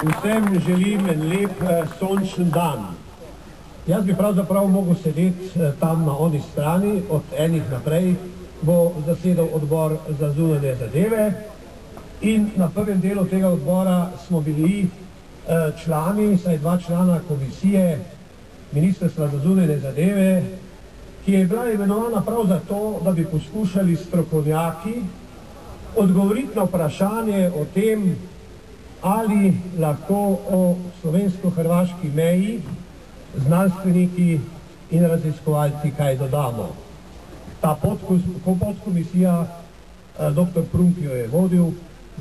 Vsem želim en lep sončen dan. Jaz bi pravzaprav mogel sedeti tam na oni strani, od enih naprej bo zasedal odbor za zunanje zadeve in na prvem delu tega odbora smo bili člani, saj 2 člana komisije Ministrstva za zunanje zadeve, ki je bila imenovana prav zato, da bi poskušali strokovnjaki odgovoriti na vprašanje o tem, ali lahko o slovensko-hrvaški meji znanstveniki in raziskovalci kaj dodamo. Ta podkomisija, dr. Prunk jo je vodil,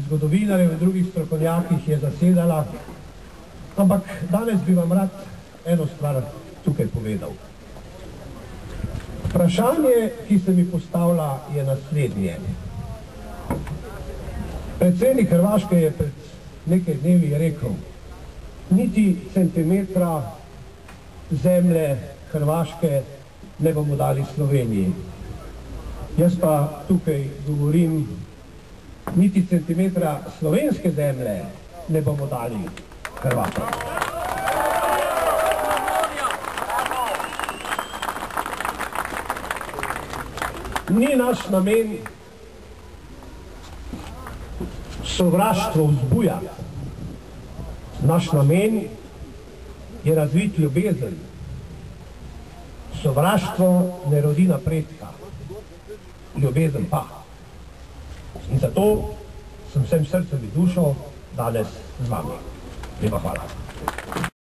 zgodovinarjev in drugih strokovnjakih je zasedala, ampak danes bi vam rad eno stvar tukaj povedal. Vprašanje, ki se mi postavlja, je naslednje. Predsednik Hrvaške je pred nekaj dnevi rekel, niti centimetra zemlje Hrvaške ne bomo dali Sloveniji. Jaz pa tukaj govorim, niti centimetra slovenske zemlje ne bomo dali Hrvatom. Ni naš namen sovraštvo vzbujati. Naš namen je razviti ljubezen. Sovraštvo ne rodi napredka, ljubezen pa. In zato sem vsem srcem in dušo danes z vami. Lepa hvala.